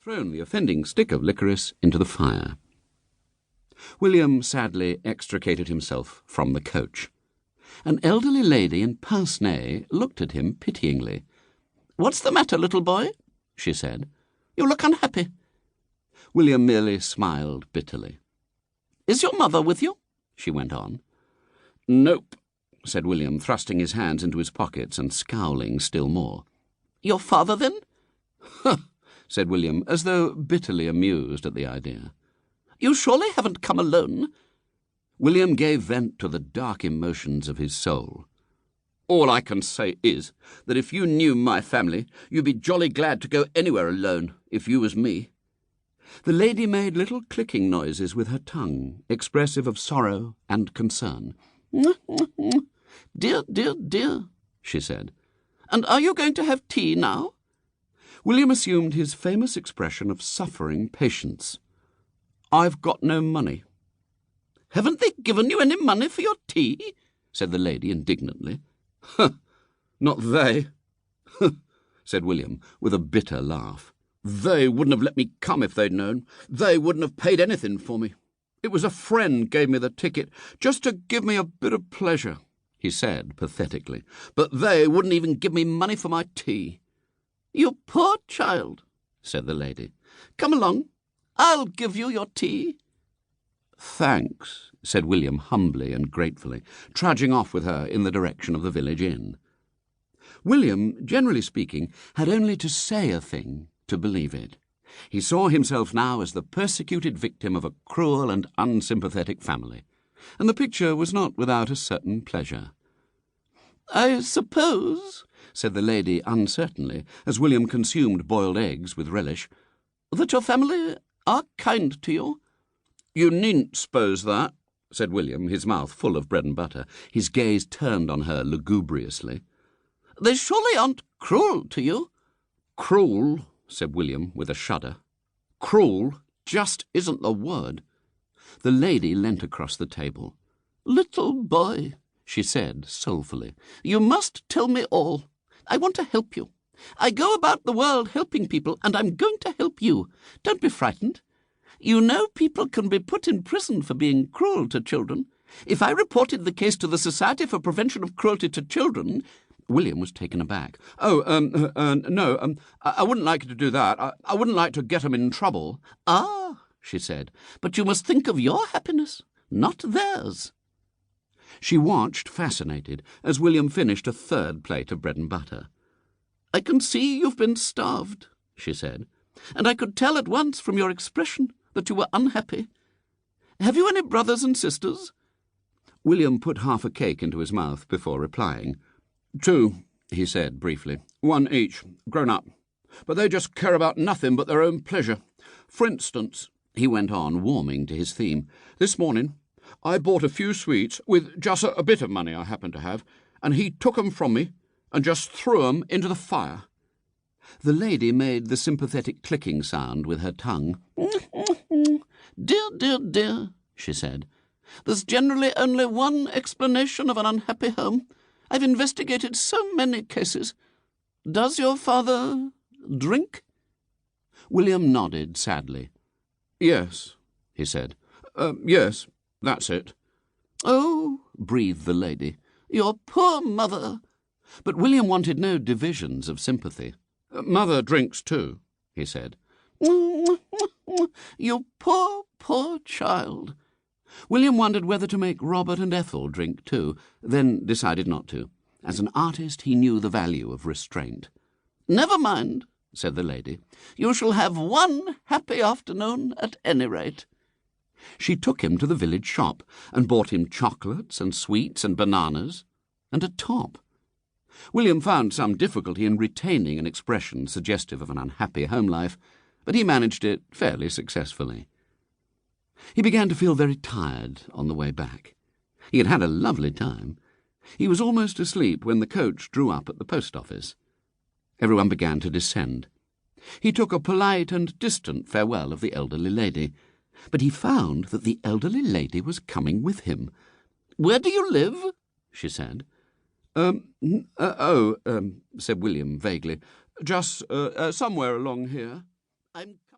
thrown the offending stick of licorice into the fire. William sadly extricated himself from the coach. An elderly lady in pince-nez looked at him pityingly. "What's the matter, little boy?" she said. "You look unhappy." William merely smiled bitterly. "Is your mother with you?" she went on. "Nope," said William, thrusting his hands into his pockets and scowling still more. "Your father, then?" "Huh," said William, as though bitterly amused at the idea. "You surely haven't come alone?" William gave vent to the dark emotions of his soul. "All I can say is that if you knew my family, you'd be jolly glad to go anywhere alone, if you was me." The lady made little clicking noises with her tongue, expressive of sorrow and concern. "Dear, dear, dear," she said. "And are you going to have tea now?" William assumed his famous expression of suffering patience. "I've got no money." "Haven't they given you any money for your tea?" said the lady indignantly. "Huh, not they," said William, with a bitter laugh. "They wouldn't have let me come if they'd known. They wouldn't have paid anything for me. It was a friend gave me the ticket, just to give me a bit of pleasure," he said pathetically. "But they wouldn't even give me money for my tea." "You poor child," said the lady. "Come along. I'll give you your tea." "Thanks," said William humbly and gratefully, trudging off with her in the direction of the village inn. William, generally speaking, had only to say a thing to believe it. He saw himself now as the persecuted victim of a cruel and unsympathetic family, and the picture was not without a certain pleasure. "I suppose," said the lady uncertainly, as William consumed boiled eggs with relish, "that your family are kind to you?" "You needn't suppose that," said William, his mouth full of bread and butter, his gaze turned on her lugubriously. "They surely aren't cruel to you?" "Cruel," said William with a shudder. "Cruel just isn't the word." The lady leant across the table. "Little boy," she said soulfully, "you must tell me all. I want to help you. I go about the world helping people, and I'm going to help you. Don't be frightened. You know people can be put in prison for being cruel to children. If I reported the case to the Society for Prevention of Cruelty to Children—" William was taken aback. No, I wouldn't like to do that. I wouldn't like to get 'em in trouble." "Ah," she said, "but you must think of your happiness, not theirs." She watched, fascinated, as William finished a third plate of bread and butter. "I can see you've been starved," she said, "and I could tell at once from your expression that you were unhappy. Have you any brothers and sisters?" William put half a cake into his mouth before replying. "Two," he said briefly. "One each, grown up. But they just care about nothing but their own pleasure. For instance," he went on, warming to his theme, "this morning I bought a few sweets with just a bit of money I happened to have, and he took 'em from me and just threw 'em into the fire." The lady made the sympathetic clicking sound with her tongue. "Dear, dear, dear," she said. "There's generally only one explanation of an unhappy home. I've investigated so many cases. Does your father drink?" William nodded sadly. "Yes," he said. "Yes, that's it." "Oh," breathed the lady, "your poor mother." But William wanted no divisions of sympathy. "Mother drinks too," he said. "You poor, poor child." William wondered whether to make Robert and Ethel drink too, then decided not to. As an artist, he knew the value of restraint. "Never mind," said the lady. "You shall have one happy afternoon at any rate." She took him to the village shop and bought him chocolates and sweets and bananas and a top. William found some difficulty in retaining an expression suggestive of an unhappy home life, but he managed it fairly successfully. He began to feel very tired on the way back. He had had a lovely time. He was almost asleep when the coach drew up at the post office. Everyone began to descend. He took a polite and distant farewell of the elderly lady, but he found that the elderly lady was coming with him. "Where do you live?" she said. Said William vaguely. "Just somewhere along here." "I'm